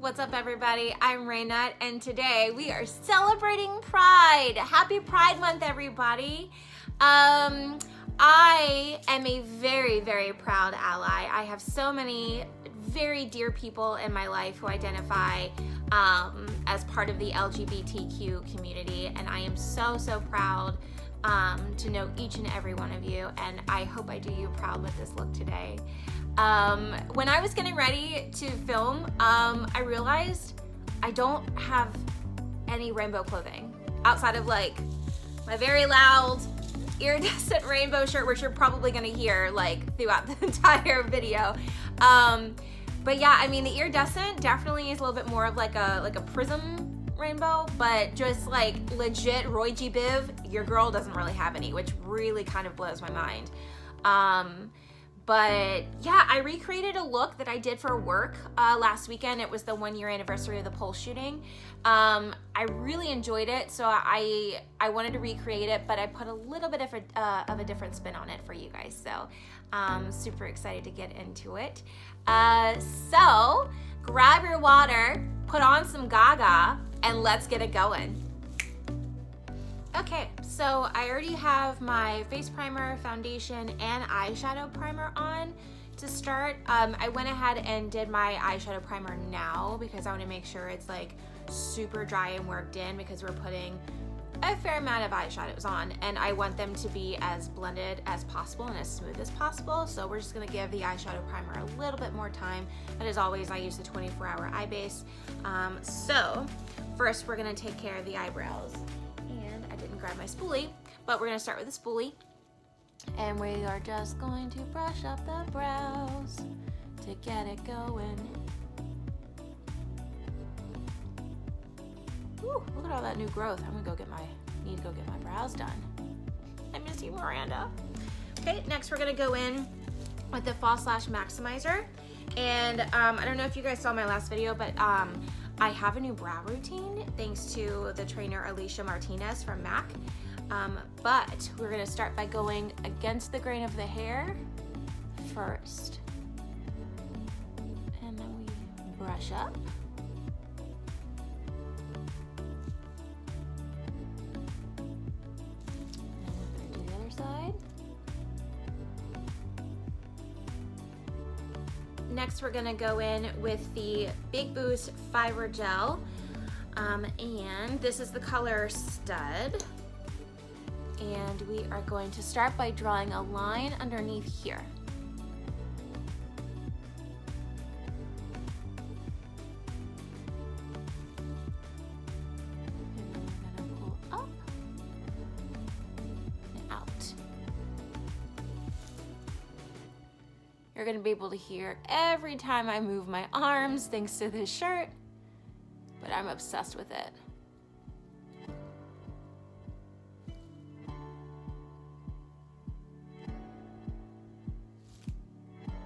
What's up, everybody? I'm Raynut, and today we are celebrating Pride. Happy Pride Month, everybody. I am a very, very proud ally. I have so many very dear people in my life who identify as part of the LGBTQ community, and I am so, so proud to know each and every one of you, and I hope I do you proud with this look today. When I was getting ready to film, I realized I don't have any rainbow clothing outside of like my very loud iridescent rainbow shirt, which you're probably gonna hear like throughout the entire video. But yeah, I mean the iridescent definitely is a little bit more of like a prism rainbow, but just like legit Roy G. Biv, your girl doesn't really have any, which really kind of blows my mind. But yeah, I recreated a look that I did for work last weekend. It was the 1-year anniversary of the pole shooting. I really enjoyed it, so I wanted to recreate it, but I put a little bit of a different spin on it for you guys. So I'm super excited to get into it. So grab your water, put on some Gaga, and let's get it going. Okay, so I already have my face primer, foundation, and eyeshadow primer on. To start, I went ahead and did my eyeshadow primer now because I want to make sure it's like super dry and worked in, because we're putting a fair amount of eyeshadows on and I want them to be as blended as possible and as smooth as possible. So we're just gonna give the eyeshadow primer a little bit more time. But as always, I use the 24-hour Eyebase. So first we're gonna take care of the eyebrows. And I didn't grab my spoolie, but we're gonna start with the spoolie. And we are just going to brush up the brows to get it going. Ooh, look at all that new growth. I'm gonna need to go get my brows done. I miss you, Miranda. Okay, next we're gonna go in with the False Lash Maximizer. And I don't know if you guys saw my last video, but I have a new brow routine thanks to the trainer Alicia Martinez from MAC. But we're gonna start by going against the grain of the hair first. And then we brush up. Side. Next, we're gonna go in with the Big Boost Fibre Gel, and this is the color Stud. And we are going to start by drawing a line underneath here. You're gonna be able to hear every time I move my arms thanks to this shirt, but I'm obsessed with it.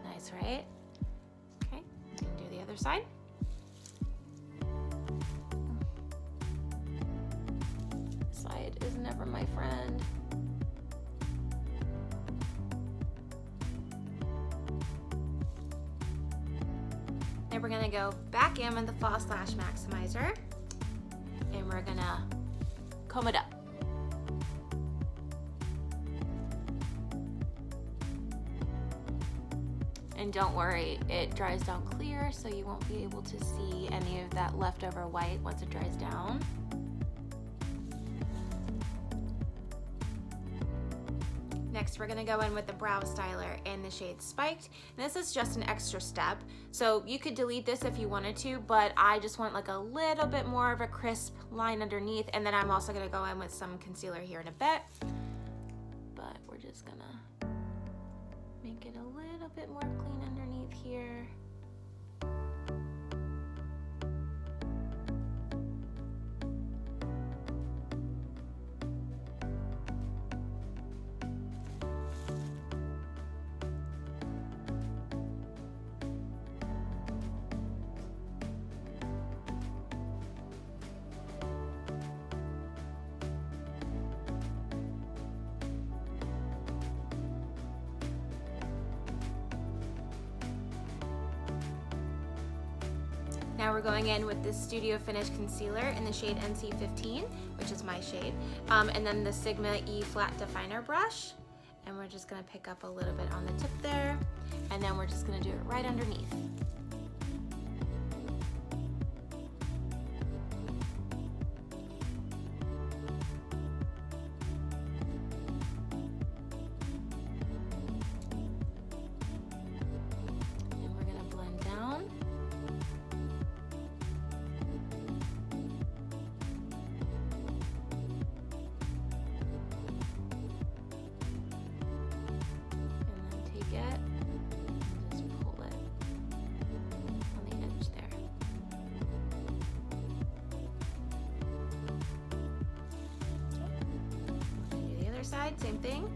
Nice, right? Okay, do the other side. This side is never my friend. We're gonna go back in with the False Lash Maximizer and we're gonna comb it up. And don't worry, it dries down clear, so you won't be able to see any of that leftover white once it dries down. Next, we're gonna go in with the Brow Styler in the shade Spiked. And this is just an extra step. So you could delete this if you wanted to, but I just want like a little bit more of a crisp line underneath. And then I'm also gonna go in with some concealer here in a bit. But we're just gonna make it a little bit more clean underneath here. Now we're going in with this Studio Finish Concealer in the shade NC15, which is my shade, and then the Sigma E Flat Definer brush. And we're just gonna pick up a little bit on the tip there, and then we're just gonna do it right underneath. Side, same thing.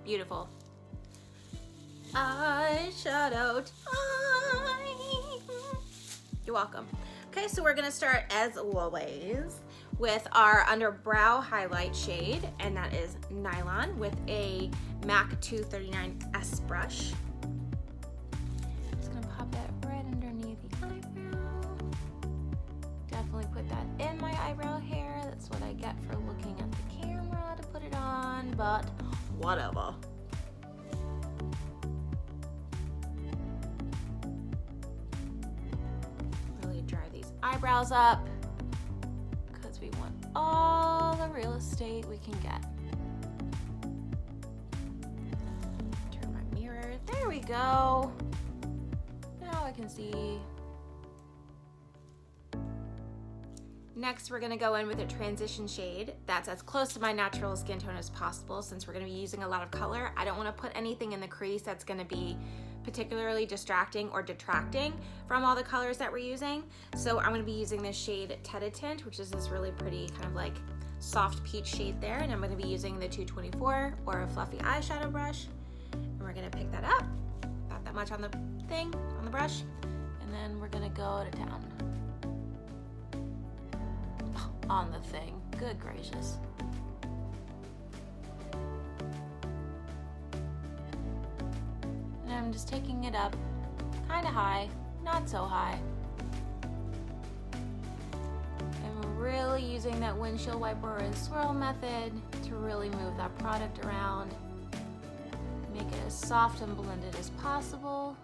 Beautiful. Eyeshadow time. You're welcome. Okay, so we're gonna start as always with our underbrow highlight shade, and that is Nylon with a MAC 239S brush. Just gonna pop that right underneath the eyebrow. Definitely put that in my eyebrow hair. That's what I get for looking at the camera to put it on, but whatever. Really dry these eyebrows up because we want all the real estate we can get. Turn my mirror. There we go. Now I can see. Next, we're gonna go in with a transition shade that's as close to my natural skin tone as possible. Since we're gonna be using a lot of color, I don't wanna put anything in the crease that's gonna be particularly distracting or detracting from all the colors that we're using. So I'm gonna be using this shade Tete Tint, which is this really pretty kind of like soft peach shade there. And I'm gonna be using the 224 or a fluffy eyeshadow brush. And we're gonna pick that up, about that much on the thing, on the brush. And then we're gonna go to town. On the thing. Good gracious. And I'm just taking it up kind of high, not so high. And really using that windshield wiper and swirl method to really move that product around. Make it as soft and blended as possible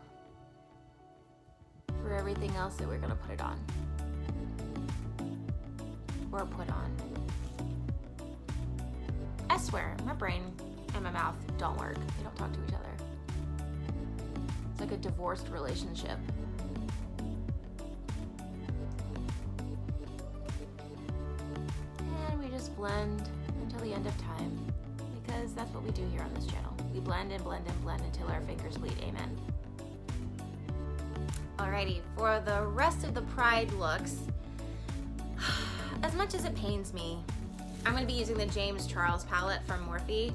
for everything else that we're gonna put it on. Or put on. I swear, my brain and my mouth don't work. They don't talk to each other. It's like a divorced relationship. And we just blend until the end of time, because that's what we do here on this channel. We blend and blend and blend until our fingers bleed. Amen. Alrighty, for the rest of the Pride looks, as much as it pains me, I'm going to be using the James Charles palette from Morphe.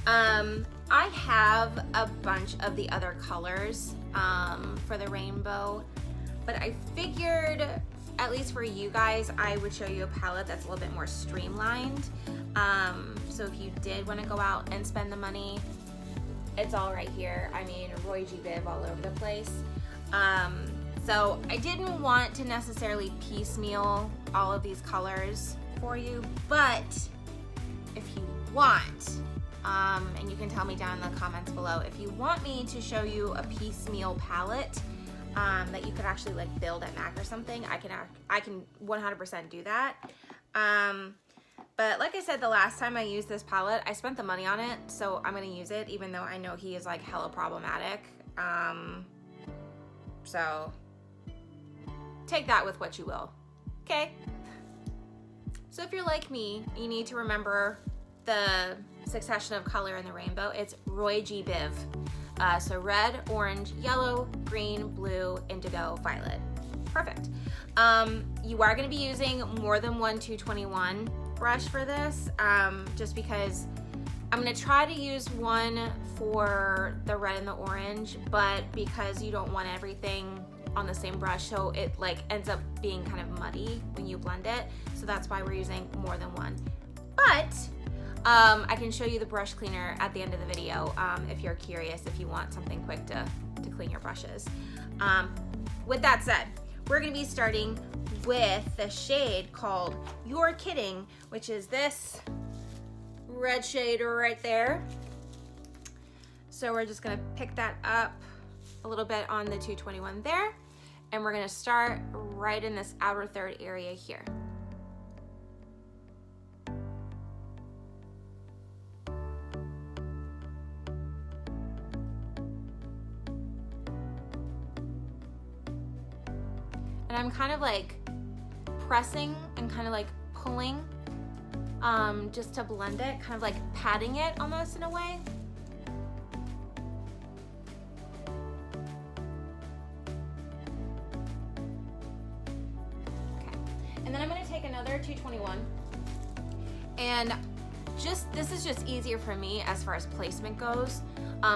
I have a bunch of the other colors for the rainbow, but I figured, at least for you guys, I would show you a palette that's a little bit more streamlined. So if you did want to go out and spend the money, it's all right here. I mean, Roy G. Biv all over the place. So I didn't want to necessarily piecemeal all of these colors for you, but if you want, and you can tell me down in the comments below, if you want me to show you a piecemeal palette that you could actually like build at MAC or something, I can 100% do that. But like I said, the last time I used this palette, I spent the money on it, so I'm gonna use it, even though I know he is like hella problematic. So take that with what you will. Okay. So if you're like me, you need to remember the succession of color in the rainbow. It's Roy G. Biv. So red, orange, yellow, green, blue, indigo, violet. Perfect. You are going to be using more than one 221 brush for this, just because I'm going to try to use one for the red and the orange, but because you don't want everything on the same brush, so it like ends up being kind of muddy when you blend it, so that's why we're using more than one. But I can show you the brush cleaner at the end of the video if you're curious, if you want something quick to clean your brushes. With that said, we're going to be starting with the shade called You're Kidding, which is this red shade right there. So we're just going to pick that up a little bit on the 221 there, and we're going to start right in this outer third area here. And I'm kind of like pressing and kind of like pulling just to blend it, kind of like patting it almost in a way. Okay, and then I'm going to take another 221, and this is just easier for me as far as placement goes,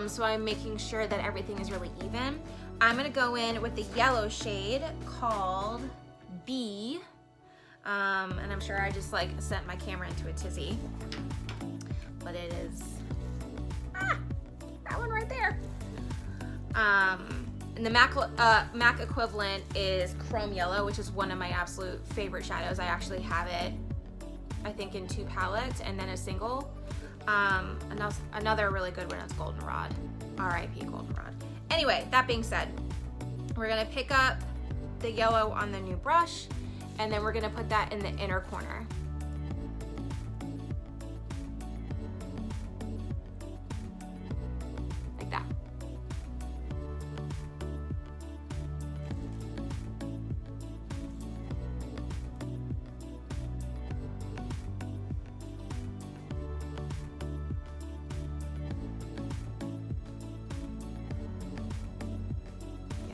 so I'm making sure that everything is really even. I'm gonna go in with the yellow shade called B, and I'm sure I just like sent my camera into a tizzy, but it is, that one right there. And the MAC equivalent is Chrome Yellow, which is one of my absolute favorite shadows. I actually have it, I think, in 2 palettes and then a single. Another really good one is Goldenrod. R.I.P. Goldenrod. Anyway, that being said, we're gonna pick up the yellow on the new brush, and then we're gonna put that in the inner corner. Like that.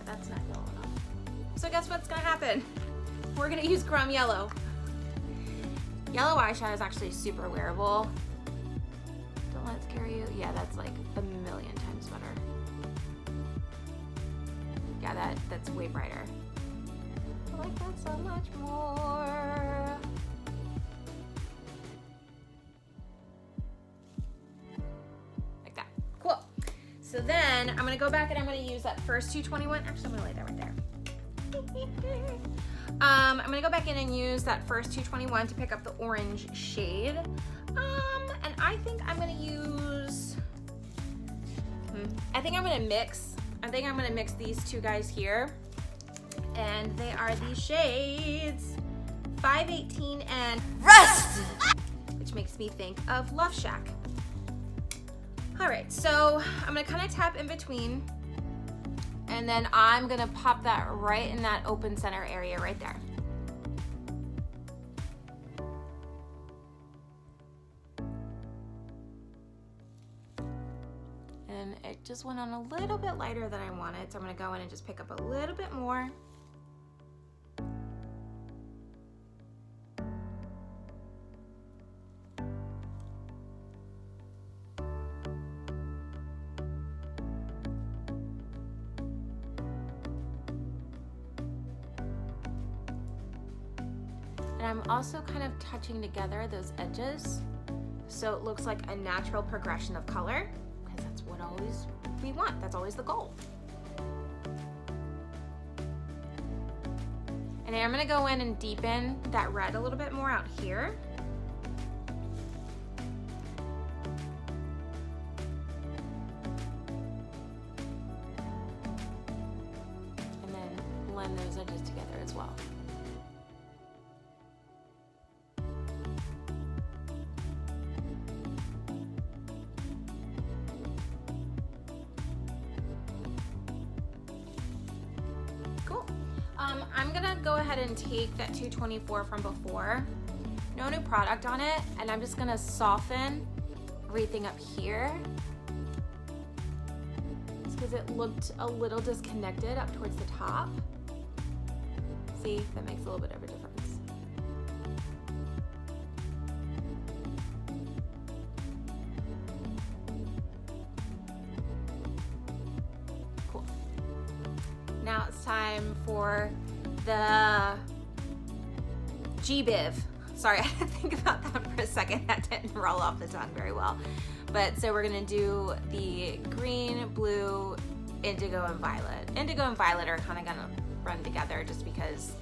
That's not yellow enough. So guess what's gonna happen? We're gonna use Chrome Yellow. Yellow eyeshadow is actually super wearable. Don't let it scare you. Yeah, that's like a million times better. Yeah, that's way brighter. I like that so much more. Like that. Cool. So then I'm gonna go back and I'm gonna use that first 221. Actually, I'm gonna lay that right there. I'm gonna go back in and use that first 221 to pick up the orange shade. And I think I'm gonna use, I think I'm gonna mix these two guys here. And they are these shades 518 and Rust, which makes me think of Love Shack. All right, so I'm gonna kind of tap in between, and then I'm gonna pop that right in that open center area right there. And it just went on a little bit lighter than I wanted, so I'm gonna go in and just pick up a little bit more. And I'm also kind of touching together those edges so it looks like a natural progression of color, because that's what always we want. That's always the goal. And then I'm gonna go in and deepen that red a little bit more out here. And then blend those edges together as well. I'm gonna go ahead and take that 224 from before, no new product on it, and I'm just gonna soften everything up here. It's because it looked a little disconnected up towards the top. See, that makes a little bit of a difference. Cool. Now it's time for the G-Biv. Sorry, I had to think about that for a second. That didn't roll off the tongue very well. But so we're gonna do the green, blue, indigo, and violet. Indigo and violet are kind of gonna run together just because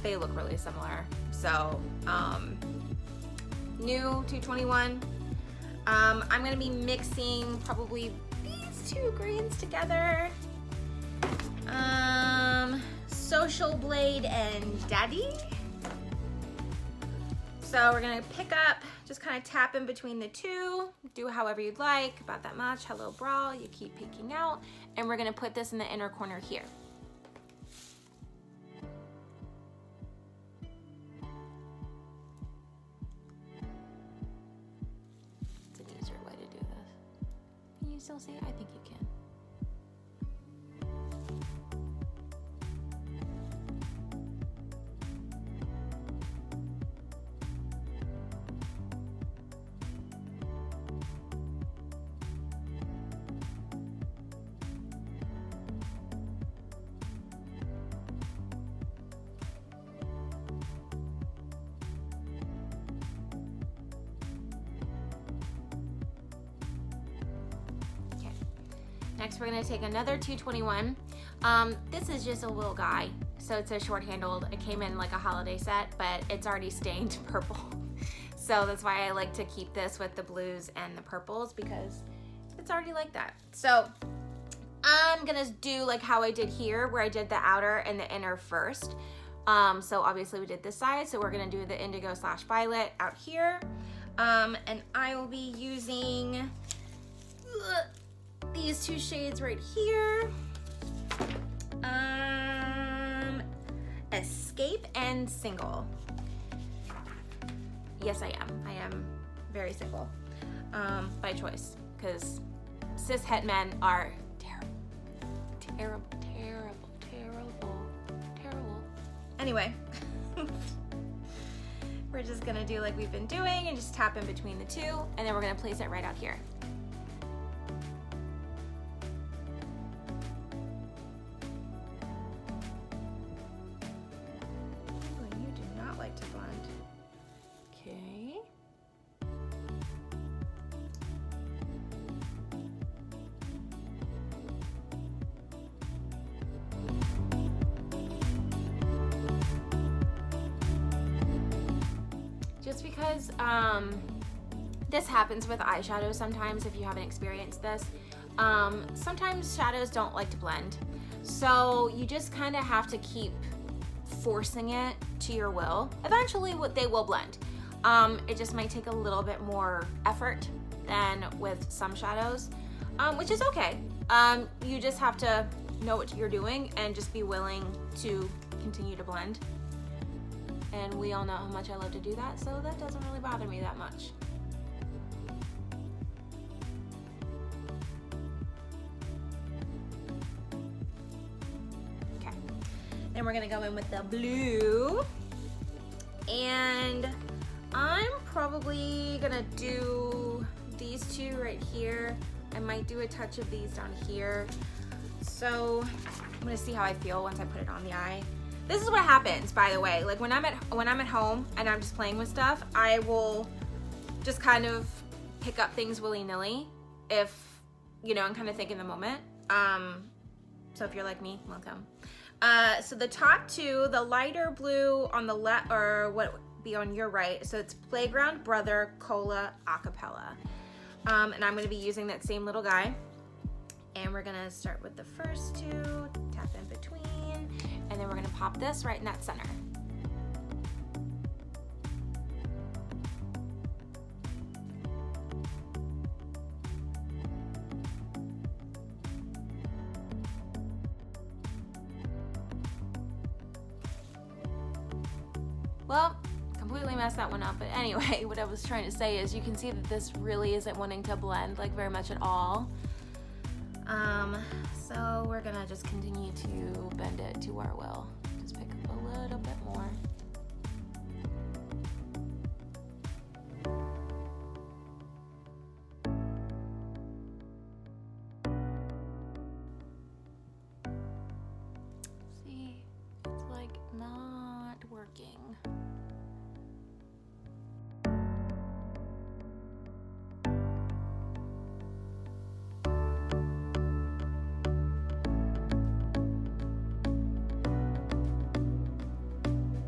they look really similar. So, new 221. I'm gonna be mixing probably these two greens together. Social Blade and Daddy. So we're gonna pick up, just kind of tap in between the two, do however you'd like, about that much. Hello Brawl, you keep peeking out. And we're gonna put this in the inner corner here. It's an easier way to do this. Can you still see it? I think you can. Next, we're gonna take another 221. This is just a little guy, so it's a short-handled. It came in like a holiday set, but it's already stained purple. So that's why I like to keep this with the blues and the purples, because it's already like that. So I'm gonna do like how I did here, where I did the outer and the inner first. So obviously we did this side, so we're gonna do the indigo / violet out here. And I will be using these two shades right here. Escape and Single. Yes, I am. I am very single by choice, because cishet men are terrible. Terrible, terrible, terrible, terrible. Anyway, we're just gonna do like we've been doing and just tap in between the two, and then we're gonna place it right out here. Just because this happens with eyeshadows sometimes, if you haven't experienced this. Sometimes shadows don't like to blend. So you just kind of have to keep forcing it to your will. Eventually they will blend. It just might take a little bit more effort than with some shadows, which is okay. You just have to know what you're doing and just be willing to continue to blend. And we all know how much I love to do that, so that doesn't really bother me that much. Okay, then we're gonna go in with the blue. And I'm probably gonna do these two right here. I might do a touch of these down here. So I'm gonna see how I feel once I put it on the eye. This is what happens, by the way. Like when I'm at home and I'm just playing with stuff, I will just kind of pick up things willy-nilly if, you know, and kind of think in the moment. So if you're like me, welcome. So the top two, the lighter blue on the left, or what would be on your right. So it's Playground Brother Cola Acapella. And I'm gonna be using that same little guy. And we're gonna start with the first two, tap in between. And then we're gonna pop this right in that center. Well, completely messed that one up, but anyway, what I was trying to say is you can see that this really isn't wanting to blend like very much at all. So we're gonna just continue to bend it to our will. Just pick up a little bit more. See, it's like not working.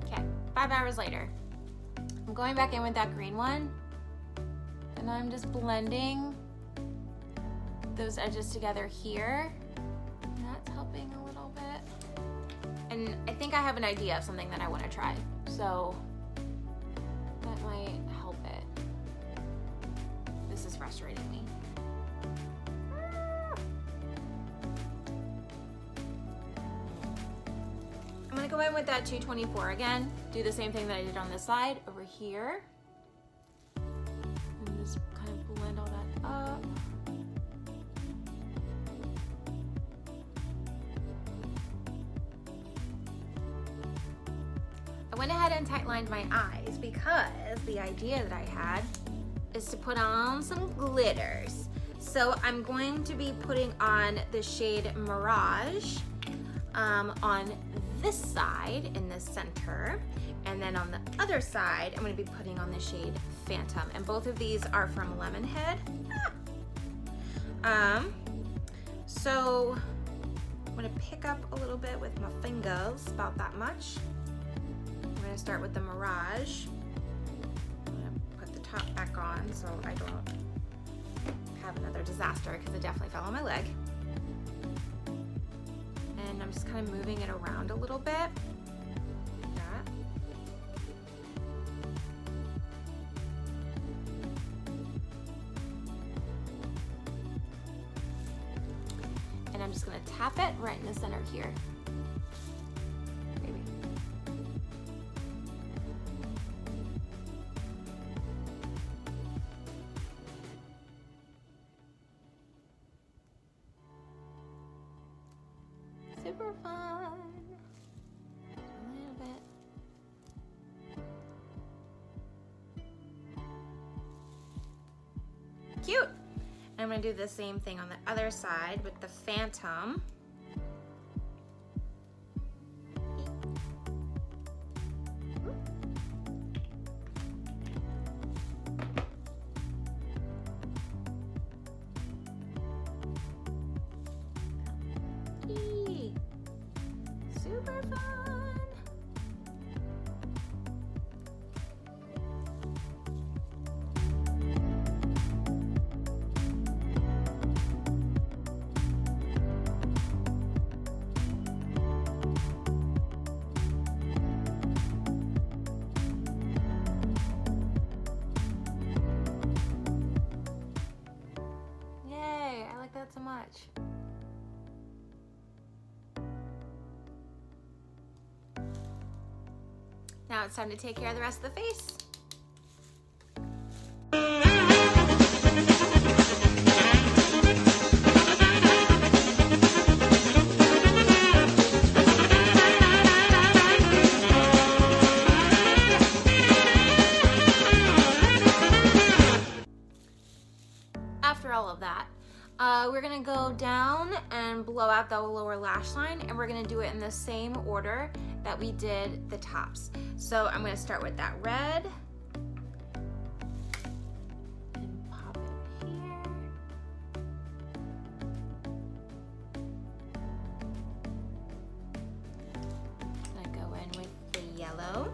Okay, 5 hours later. I'm going back in with that green one, and I'm just blending those edges together here. And that's helping a little bit. And I think I have an idea of something that I want to try, so that might help it. This is frustrating me. I'm gonna go in with that 224 again, do the same thing that I did on this side over here. And just kind of blend all that up. I went ahead and tight lined my eyes because the idea that I had is to put on some glitters. So I'm going to be putting on the shade Mirage on this side in the center, and then on the other side I'm going to be putting on the shade Phantom, and both of these are from Lemonhead. So I'm going to pick up a little bit with my fingers, about that much. I'm going to start with the Mirage. I'm going to put the top back on so I don't have another disaster, because it definitely fell on my leg. And I'm just kind of moving it around a little bit. Like that. And I'm just going to tap it right in the center here. Maybe. Super fun. A little bit. Cute. And I'm going to do the same thing on the other side with the Phantom. Super fun. Yay, I like that so much. Now it's time to take care of the rest of the face. After all of that, we're gonna go down and blow out the lower lash line, and we're gonna do it in the same order that we did the tops. So I'm gonna start with that red and pop it here. I'm gonna go in with the yellow.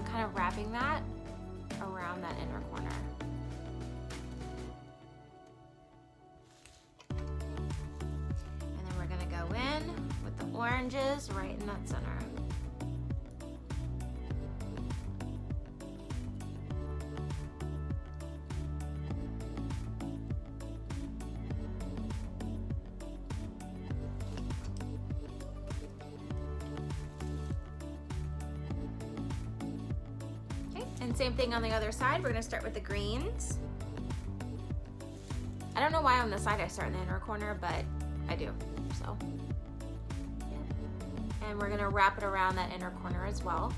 Kind of wrapping that around that inner corner. And then we're going to go in with the oranges right in that center. And same thing on the other side. We're gonna start with the greens. I don't know why on the side I start in the inner corner, but I do, so. And we're gonna wrap it around that inner corner as well.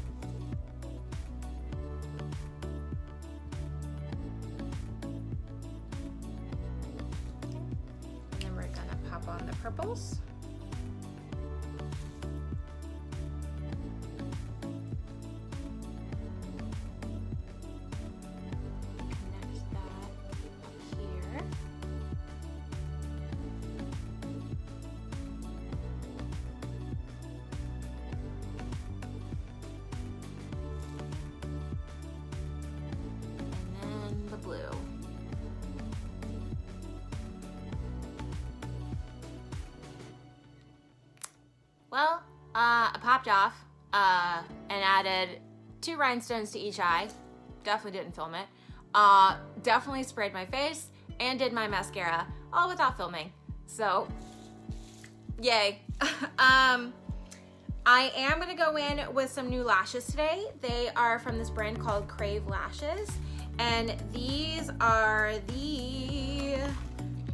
And then we're gonna pop on the purples. Well, I popped off and added 2 rhinestones to each eye. Definitely didn't film it. Definitely sprayed my face and did my mascara, all without filming. So, yay. I am gonna go in with some new lashes today. They are from this brand called Crave Lashes. And these are the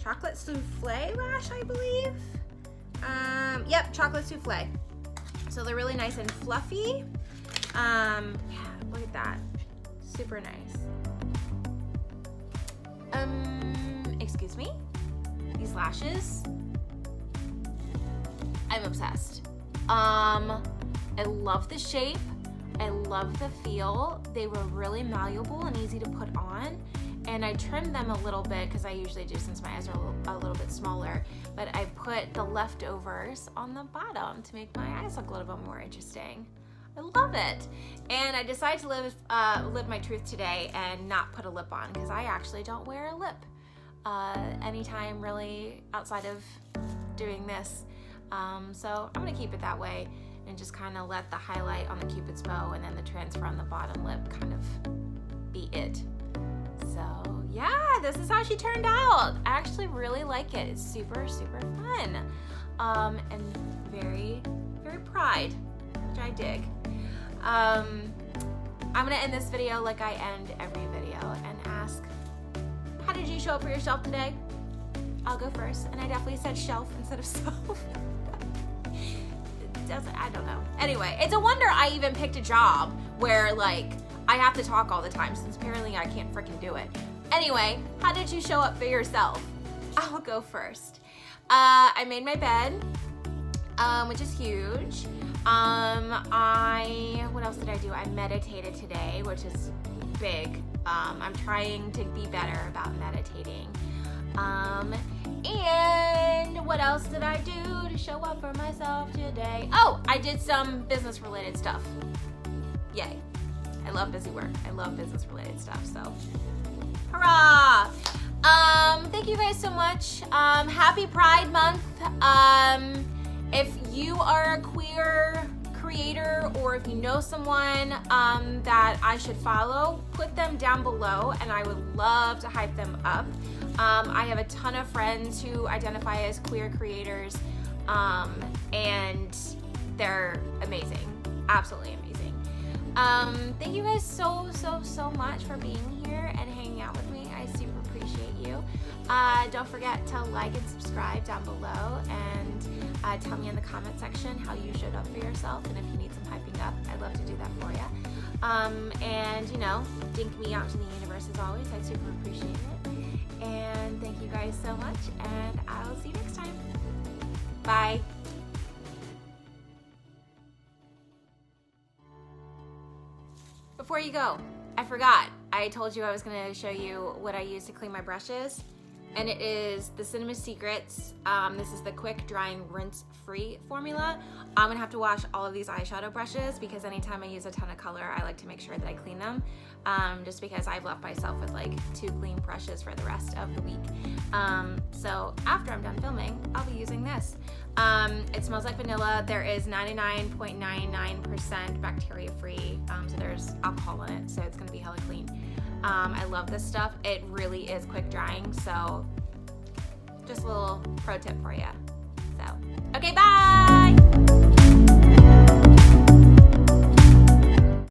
chocolate souffle lash, I believe. Yep, chocolate souffle. So they're really nice and fluffy. Yeah, look at that. Super nice. Excuse me. These lashes, I'm obsessed. I love the shape. I love the feel. They were really malleable and easy to put on. And I trimmed them a little bit because I usually do since my eyes are a little bit smaller, but I put the leftovers on the bottom to make my eyes look a little bit more interesting. I love it. And I decided to live my truth today and not put a lip on because I actually don't wear a lip anytime really outside of doing this. So I'm gonna keep it that way and just kind of let the highlight on the Cupid's bow and then the transfer on the bottom lip kind of be it. So yeah, this is how she turned out. I actually really like it. It's super, super fun. And very, very pride, which I dig. I'm gonna end this video like I end every video and ask, how did you show up for yourself today? I'll go first, and I definitely said shelf instead of self. I don't know. Anyway, it's a wonder I even picked a job where like I have to talk all the time since apparently I can't freaking do it. Anyway, how did you show up for yourself? I'll go first. I made my bed, which is huge. What else did I do? I meditated today, which is big. I'm trying to be better about meditating. And what else did I do to show up for myself today? Oh, I did some business related stuff. Yay. I love busy work. I love business related stuff, so hurrah! Thank you guys so much. Happy Pride Month. If you are a queer creator or if you know someone that I should follow, put them down below and I would love to hype them up. I have a ton of friends who identify as queer creators and they're amazing, absolutely amazing. Thank you guys so much for being here and hanging out with me. I super appreciate you. Don't forget to like and subscribe down below and tell me in the comment section how you showed up for yourself and if you need some hyping up, I'd love to do that for you. And you know, dink me out to the universe as always. I super appreciate it. And thank you guys so much and I'll see you next time. Bye. Before you go, I forgot. I told you I was gonna show you what I use to clean my brushes. And it is the Cinema Secrets. This is the quick drying rinse free formula. I'm gonna have to wash all of these eyeshadow brushes because anytime I use a ton of color, I like to make sure that I clean them. Just because I've left myself with like 2 clean brushes for the rest of the week. So after I'm done filming, I'll be using this. It smells like vanilla. There is 99.99% bacteria free. So there's alcohol in it, so it's gonna be hella clean. I love this stuff. It really is quick drying, so just a little pro tip for you. So, okay, bye!